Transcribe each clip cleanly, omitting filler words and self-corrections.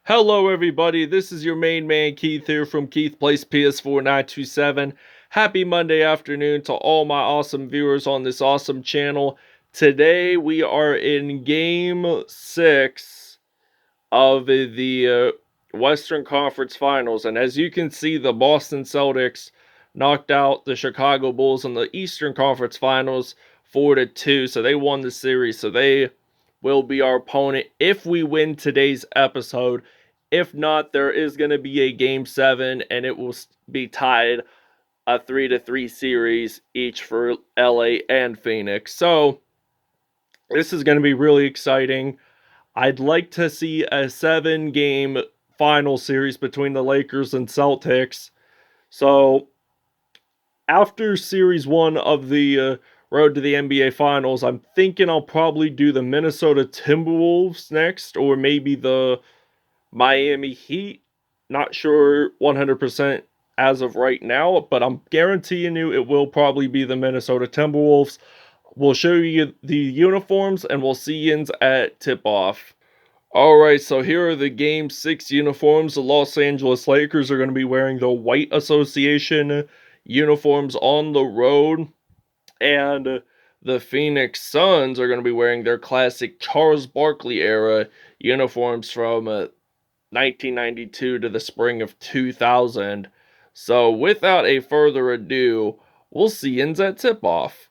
Hello, everybody. This is your main man Keith here from Keith Plays PS4 927. Happy Monday afternoon to all my awesome viewers on this awesome channel. Today we are in Game 6 of the Western Conference Finals, and as you can see, the Boston Celtics knocked out the Chicago Bulls in the Eastern Conference Finals 4-2, so they won the series. So they will be our opponent if we win today's episode. If not, there is going to be a Game 7, and it will be tied a 3-3 series each for LA and Phoenix. So this is going to be really exciting. I'd like to see a 7-game final series between the Lakers and Celtics. So after series 1 of the road to the NBA Finals, I'm thinking I'll probably do the Minnesota Timberwolves next, or maybe the Miami Heat. Not sure 100% as of right now, but I'm guaranteeing you it will probably be the Minnesota Timberwolves. We'll show you the uniforms and we'll see you at tip-off. Alright, so here are the Game 6 uniforms. The Los Angeles Lakers are going to be wearing the White Association uniforms on the road, and the Phoenix Suns are going to be wearing their classic Charles Barkley era uniforms from 1992 to the spring of 2000. So without a further ado, we'll see you at tip-off.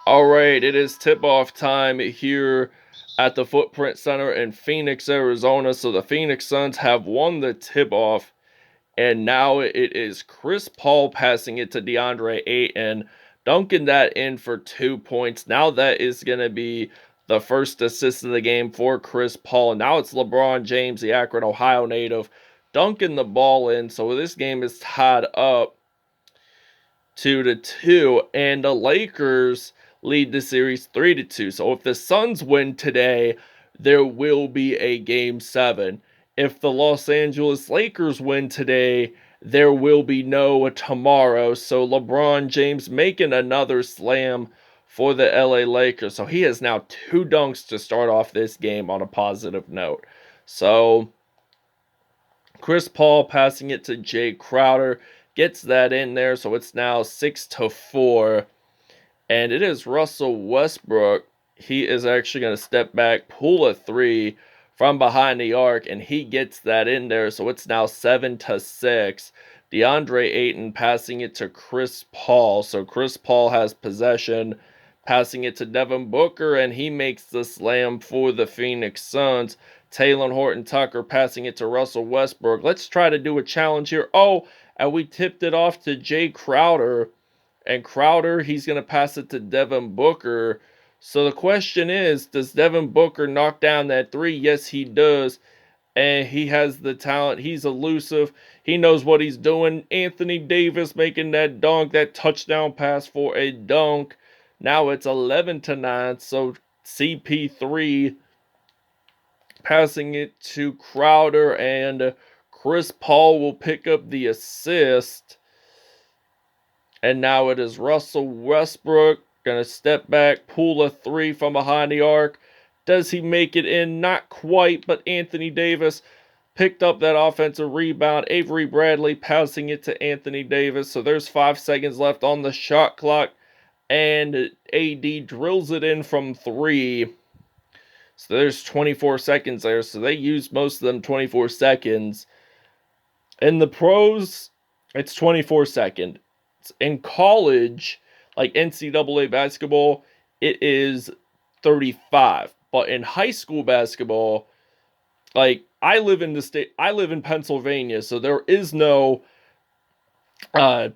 Alright, it is tip-off time here at the Footprint Center in Phoenix, Arizona. So the Phoenix Suns have won the tip-off, and now it is Chris Paul passing it to DeAndre Ayton, dunking that in for 2 points. Now that is going to be the first assist of the game for Chris Paul. Now it's LeBron James, the Akron, Ohio native, dunking the ball in. So this game is tied up 2-2, and the Lakers lead the series 3-2. So if the Suns win today, there will be a Game 7. If the Los Angeles Lakers win today, there will be no tomorrow. So LeBron James making another slam for the LA Lakers. So he has now 2 dunks to start off this game on a positive note. So Chris Paul passing it to Jay Crowder, gets that in there, so it's now 6-4. And it is Russell Westbrook. He is actually going to step back, pull a 3 from behind the arc, and he gets that in there, so it's now 7-6. DeAndre Ayton passing it to Chris Paul. So Chris Paul has possession, passing it to Devin Booker, and he makes the slam for the Phoenix Suns. Talen Horton-Tucker passing it to Russell Westbrook. Let's try to do a challenge here. Oh, and we tipped it off to Jay Crowder. And Crowder, he's going to pass it to Devin Booker. So the question is, does Devin Booker knock down that 3? Yes, he does. And he has the talent. He's elusive. He knows what he's doing. Anthony Davis making that dunk, that touchdown pass for a dunk. Now it's 11-9. So CP3 passing it to Crowder, and Chris Paul will pick up the assist. And now it is Russell Westbrook going to step back, pull a 3 from behind the arc. Does he make it in? Not quite, but Anthony Davis picked up that offensive rebound. Avery Bradley passing it to Anthony Davis. So there's 5 seconds left on the shot clock, and AD drills it in from 3. So there's 24 seconds there. So they used most of them 24 seconds. In the pros, it's 24 seconds. In college, like NCAA basketball, it is 35. But in high school basketball, like I live in Pennsylvania, so there is no uh,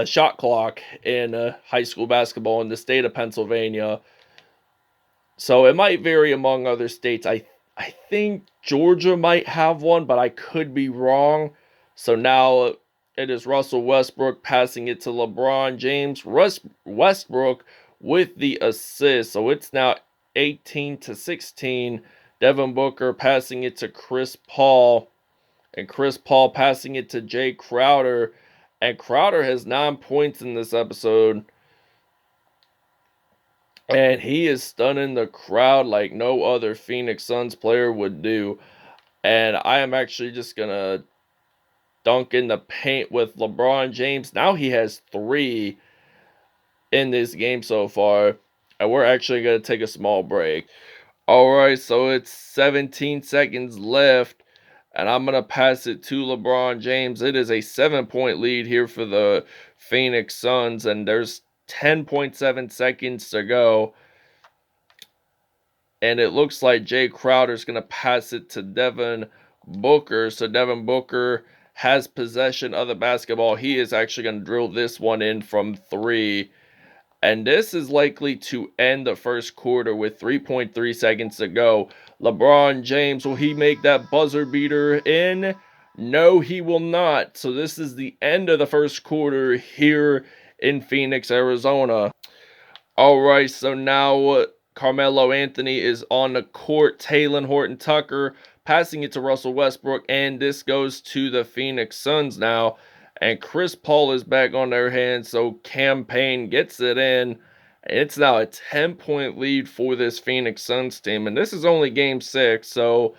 shot clock in high school basketball in the state of Pennsylvania. So it might vary among other states. I think Georgia might have one, but I could be wrong. So now it is Russell Westbrook passing it to LeBron James. Westbrook with the assist. So it's now 18-16. Devin Booker passing it to Chris Paul. And Chris Paul passing it to Jay Crowder. And Crowder has 9 points in this episode. And he is stunning the crowd like no other Phoenix Suns player would do. And I am actually just going to dunk in the paint with LeBron James. Now he has 3 in this game so far. And we're actually going to take a small break. Alright, so it's 17 seconds left. And I'm going to pass it to LeBron James. It is a 7-point lead here for the Phoenix Suns. And there's 10.7 seconds to go. And it looks like Jay Crowder's going to pass it to Devin Booker. So Devin Booker has possession of the basketball. He is actually going to drill this one in from 3. And this is likely to end the first quarter with 3.3 seconds to go. LeBron James, will he make that buzzer beater in? No, he will not. So this is the end of the first quarter here in Phoenix, Arizona. Alright, so now Carmelo Anthony is on the court. Talen Horton-Tucker passing it to Russell Westbrook. And this goes to the Phoenix Suns now. And Chris Paul is back on their hands. So Cam Payne gets it in. It's now a 10-point lead for this Phoenix Suns team. And this is only game 6. So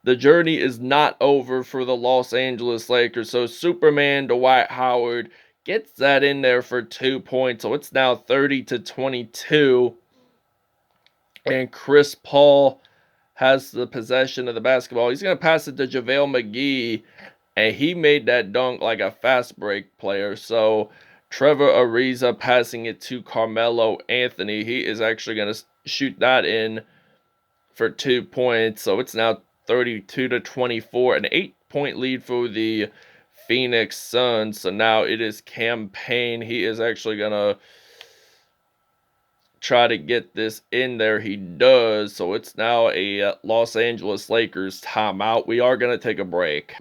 the journey is not over for the Los Angeles Lakers. So Superman Dwight Howard gets that in there for 2 points. So it's now 30-22. And Chris Paul has the possession of the basketball. He's going to pass it to JaVale McGee. And he made that dunk like a fast break player. So Trevor Ariza passing it to Carmelo Anthony. He is actually going to shoot that in for 2 points. So it's now 32-24. An 8-point lead for the Phoenix Suns. So now it is Cam Payne. He is actually going to try to get this in there. He does. So it's now a Los Angeles Lakers timeout. We are going to take a break.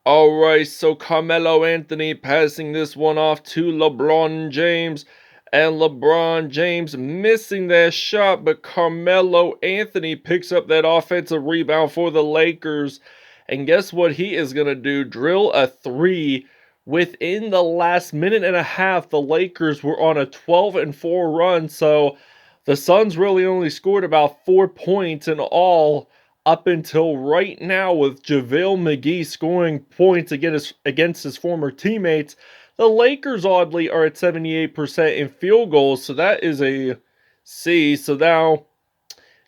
Alright, so Carmelo Anthony passing this one off to LeBron James. And LeBron James missing that shot, but Carmelo Anthony picks up that offensive rebound for the Lakers. And guess what he is going to do? Drill a 3. Within the last minute and a half, the Lakers were on a 12-4 run. So the Suns really only scored about 4 points in all up until right now, with JaVale McGee scoring points against his former teammates. The Lakers, oddly, are at 78% in field goals, so that is a C. So now,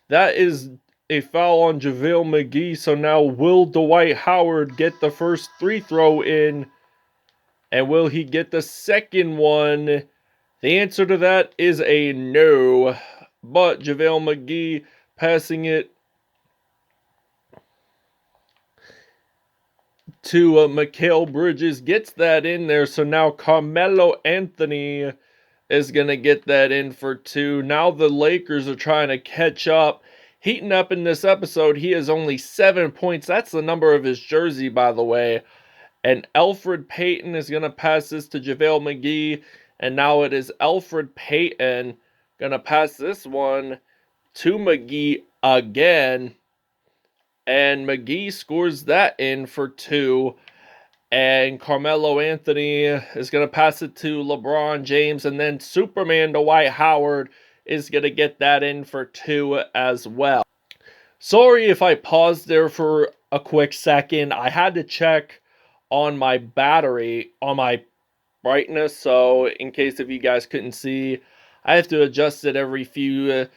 that is a foul on JaVale McGee. So now, will Dwight Howard get the first free throw in? And will he get the second one? The answer to that is a no. But JaVale McGee passing it to Mikal Bridges gets that in there. So now Carmelo Anthony is going to get that in for 2. Now the Lakers are trying to catch up. Heating up in this episode, he has only 7 points. That's the number of his jersey, by the way. And Elfrid Payton is going to pass this to JaVale McGee. And now it is Elfrid Payton going to pass this one to McGee again. And McGee scores that in for 2. And Carmelo Anthony is going to pass it to LeBron James. And then Superman Dwight Howard is going to get that in for 2 as well. Sorry if I paused there for a quick second. I had to check on my battery, on my brightness. So in case if you guys couldn't see, I have to adjust it every few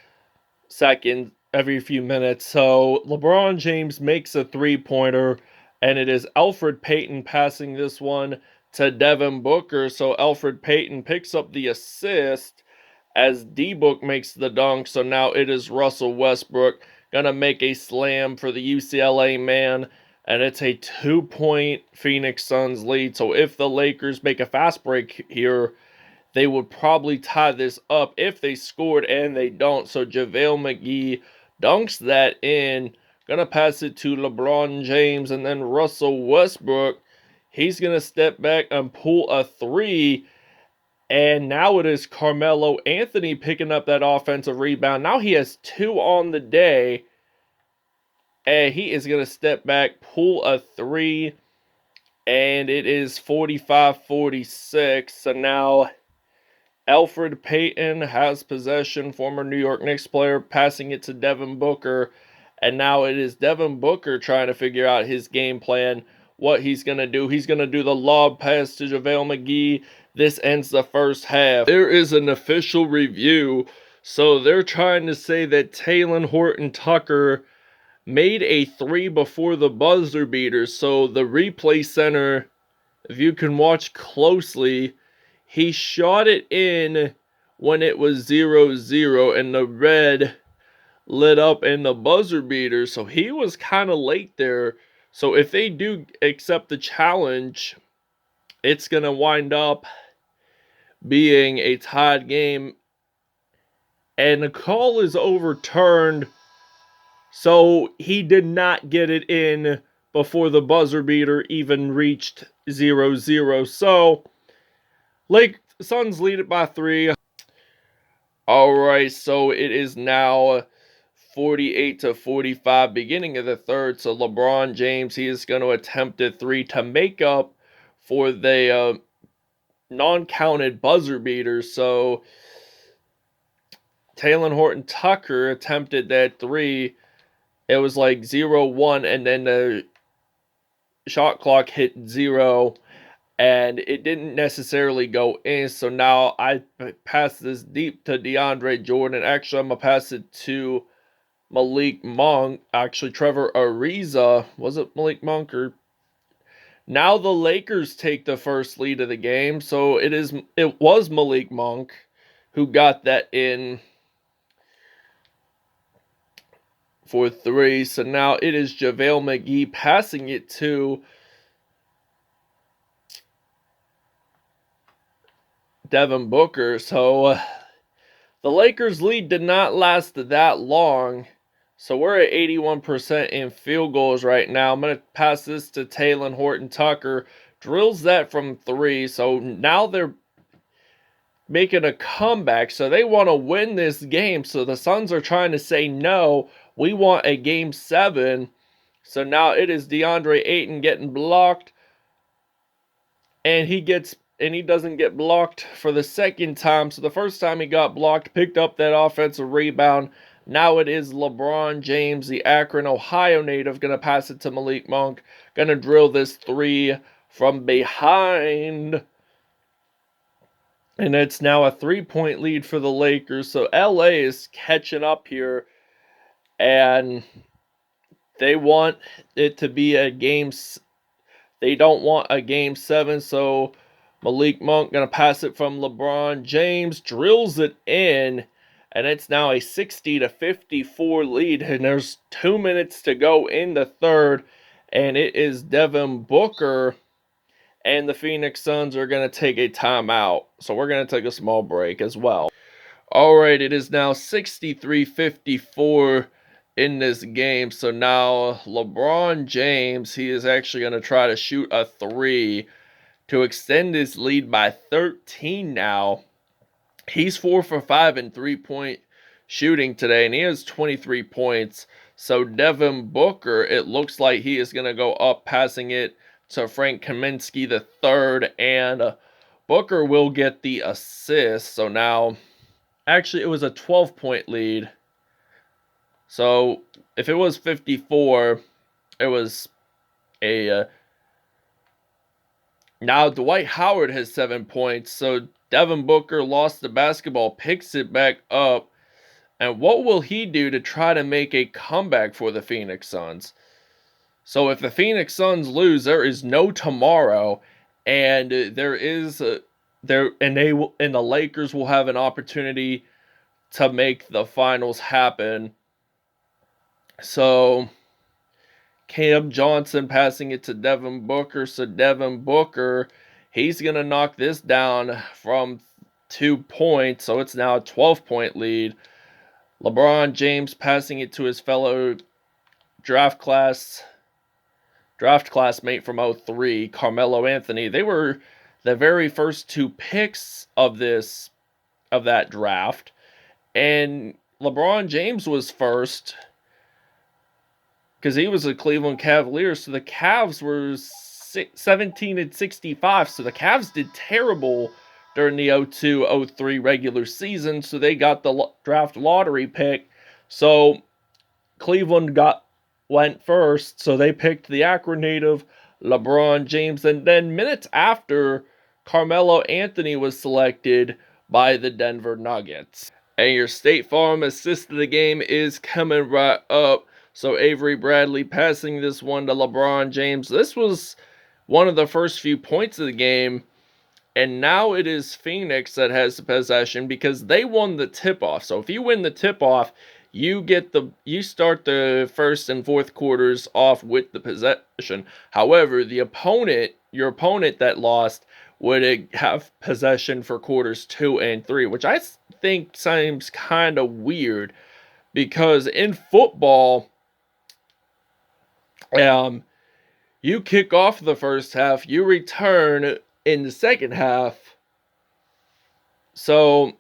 seconds, every few minutes. So LeBron James makes a 3-pointer, and it is Elfrid Payton passing this one to Devin Booker. So Elfrid Payton picks up the assist as D-Book makes the dunk. So now it is Russell Westbrook gonna make a slam for the UCLA man, and it's a 2-point Phoenix Suns lead. So if the Lakers make a fast break here, they would probably tie this up if they scored, and they don't. So JaVale McGee dunks that in. Gonna pass it to LeBron James, and then Russell Westbrook. He's gonna step back and pull a 3. And now it is Carmelo Anthony picking up that offensive rebound. Now he has 2 on the day. And he is going to step back, pull a 3. And it is 45-46. So now Elfrid Payton has possession, former New York Knicks player, passing it to Devin Booker. And now it is Devin Booker trying to figure out his game plan, what he's going to do. He's going to do the lob pass to JaVale McGee. This ends the first half. There is an official review. So they're trying to say that Talen Horton-Tucker made a three before the buzzer beater. So the replay center, if you can watch closely, he shot it in when it was 0-0 and the red lit up in the buzzer beater. So he was kind of late there. So if they do accept the challenge, it's going to wind up being a tied game. And the call is overturned. So he did not get it in before the buzzer beater even reached 0-0. So Suns lead it by 3. Alright, so it is now 48-45, beginning of the third. So LeBron James, he is going to attempt a 3 to make up for the non-counted buzzer beater. So Talen Horton-Tucker attempted that 3. It was like 0-1, and then the shot clock hit 0, and it didn't necessarily go in. So now I pass this deep to DeAndre Jordan. Actually, I'm going to pass it to Malik Monk. Actually, Trevor Ariza. Was it Malik Monk? Or now the Lakers take the first lead of the game. So it was Malik Monk who got that in for 3. So now it is JaVale McGee passing it to Devin Booker. So the Lakers lead did not last that long. So we're at 81% in field goals right now. I'm going to pass this to Talen Horton-Tucker. Drills that from 3. So now they're making a comeback. So they want to win this game. So the Suns are trying to say, no, we want a game 7. So now it is DeAndre Ayton getting blocked. And he doesn't get blocked for the second time. So the first time he got blocked, picked up that offensive rebound. Now it is LeBron James, the Akron, Ohio native, going to pass it to Malik Monk. Going to drill this 3 from behind. And it's now a 3-point lead for the Lakers. So LA is catching up here. And they want it to be a game. They don't want a game 7. So Malik Monk going to pass it from LeBron James. Drills it in. And it's now a 60-54 lead. And there's 2 minutes to go in the third. And it is Devin Booker. And the Phoenix Suns are going to take a timeout. So we're going to take a small break as well. Alright, it is now 63-54 in this game. So now LeBron James, he is actually going to try to shoot a 3 to extend his lead by 13 now. He's 4 for 5 in 3-point shooting today, and he has 23 points. So Devin Booker, it looks like he is going to go up, passing it to Frank Kaminsky III, and Booker will get the assist. So now, actually, it was a 12-point lead. So if it was 54, it was a... now Dwight Howard has 7 points. So Devin Booker lost the basketball, picks it back up. And what will he do to try to make a comeback for the Phoenix Suns? So if the Phoenix Suns lose, there is no tomorrow, and the Lakers will have an opportunity to make the finals happen. So Cam Johnson passing it to Devin Booker. So Devin Booker, he's going to knock this down from 2 points. So it's now a 12-point lead. LeBron James passing it to his fellow draft classmate from 03, Carmelo Anthony. They were the very first 2 picks of that draft. And LeBron James was first because he was a Cleveland Cavalier. So the Cavs were 17-65. So the Cavs did terrible during the 02-03 regular season. So they got the draft lottery pick. So Cleveland went first, so they picked the Akron native LeBron James, and then minutes after, Carmelo Anthony was selected by the Denver Nuggets. And your State Farm assist of the game is coming right up. So Avery Bradley passing this one to LeBron James. This was one of the first few points of the game. And now it is Phoenix that has the possession because they won the tip-off. So if you win the tip-off, you start the first and fourth quarters off with the possession. However, your opponent that lost would have possession for quarters 2 and 3, which I think seems kind of weird because in football, you kick off the first half, you return in the second half. So,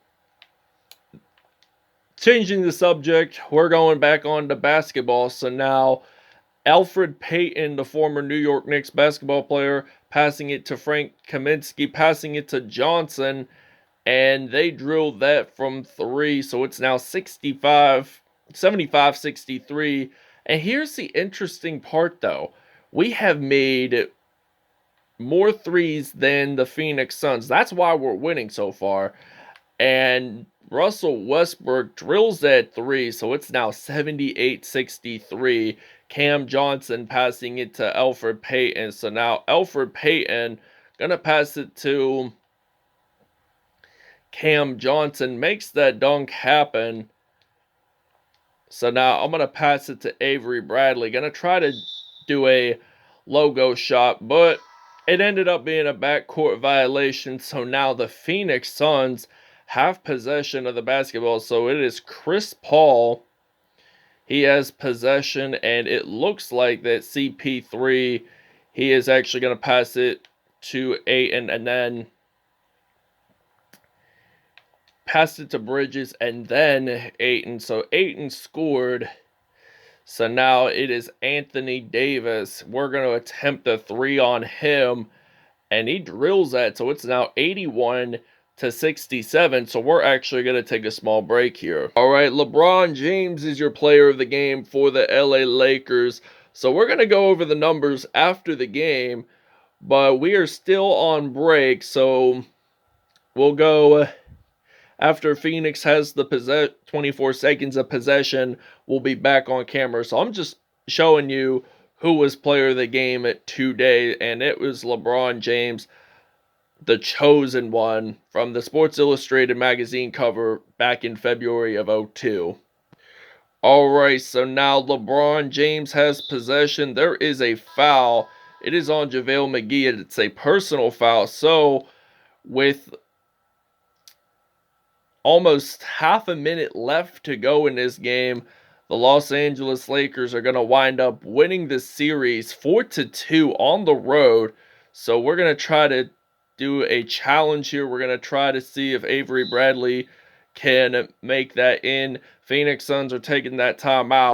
changing the subject, we're going back on to basketball. So now, Alfred Payton, the former New York Knicks basketball player, passing it to Frank Kaminsky, passing it to Johnson, and they drilled that from 3. So it's now 75-63. And here's the interesting part, though. We have made more threes than the Phoenix Suns. That's why we're winning so far. And Russell Westbrook drills that 3, so it's now 78-63. Cam Johnson passing it to Alfred Payton. So now Alfred Payton gonna pass it to Cam Johnson, makes that dunk happen. So now I'm gonna pass it to Avery Bradley. Gonna try to do a logo shot, but it ended up being a backcourt violation. So now the Phoenix Suns have possession of the basketball. So it is Chris Paul. He has possession, and it looks like that CP3, he is actually going to pass it to Ayton, and then pass it to Bridges, and then Ayton. So Ayton scored. So now it is Anthony Davis. We're going to attempt a 3 on him, and he drills that. So it's now 81-67. So we're actually going to take a small break here. All right, LeBron James is your player of the game for the LA Lakers. So we're going to go over the numbers after the game, but we are still on break. So we'll go after Phoenix has the 24 seconds of possession. We'll be back on camera. So I'm just showing you who was player of the game today, and it was LeBron James, the chosen one from the Sports Illustrated magazine cover back in February of 2002. Alright, so now LeBron James has possession. There is a foul. It is on JaVale McGee, and it's a personal foul. So, with almost half a minute left to go in this game, the Los Angeles Lakers are going to wind up winning this series 4-2 on the road. So we're going to try to do a challenge here. We're going to try to see if Avery Bradley can make that in. Phoenix Suns are taking that timeout.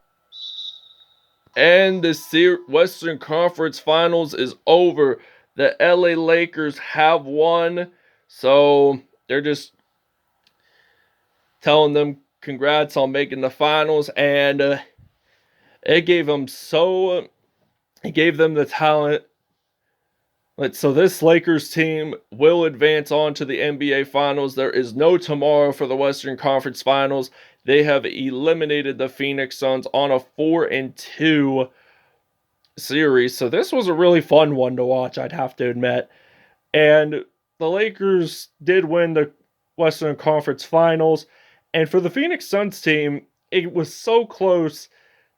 And the Western Conference Finals is over. The LA Lakers have won. So they're just telling them congrats on making the finals, and it gave them the talent. So this Lakers team will advance on to the NBA Finals. There is no tomorrow for the Western Conference Finals. They have eliminated the Phoenix Suns on a 4-2 series. So this was a really fun one to watch, I'd have to admit. And the Lakers did win the Western Conference Finals. And for the Phoenix Suns team, it was so close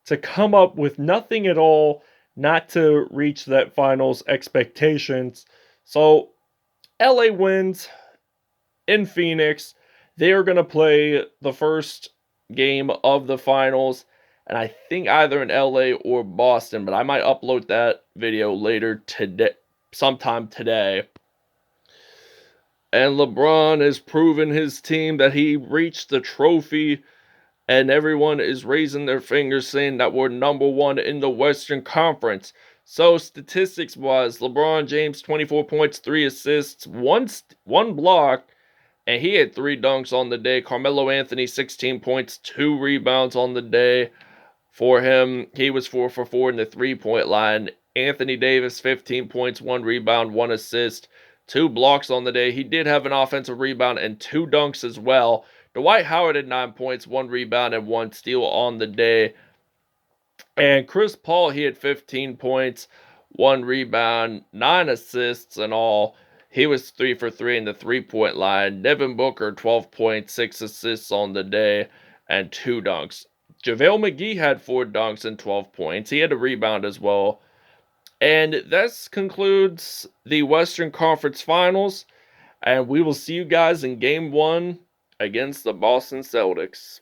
to come up with nothing at all not to reach that finals expectations. So LA wins in Phoenix. They are going to play the first game of the finals, and I think either in LA or Boston, but I might upload that video later today, sometime today. And LeBron has proven his team that he reached the trophy, and everyone is raising their fingers saying that we're number 1 in the Western Conference. So statistics-wise, LeBron James, 24 points, 3 assists, one block, and he had 3 dunks on the day. Carmelo Anthony, 16 points, 2 rebounds on the day. For him, he was 4 for 4 in the three-point line. Anthony Davis, 15 points, 1 rebound, 1 assist, 2 blocks on the day. He did have an offensive rebound and 2 dunks as well. Dwight Howard had 9 points, 1 rebound, and 1 steal on the day. And Chris Paul, he had 15 points, 1 rebound, 9 assists in all. He was 3 for 3 in the three-point line. Devin Booker, 12 points, 6 assists on the day, and 2 dunks. JaVale McGee had 4 dunks and 12 points. He had a rebound as well. And this concludes the Western Conference Finals. And we will see you guys in Game 1 against the Boston Celtics.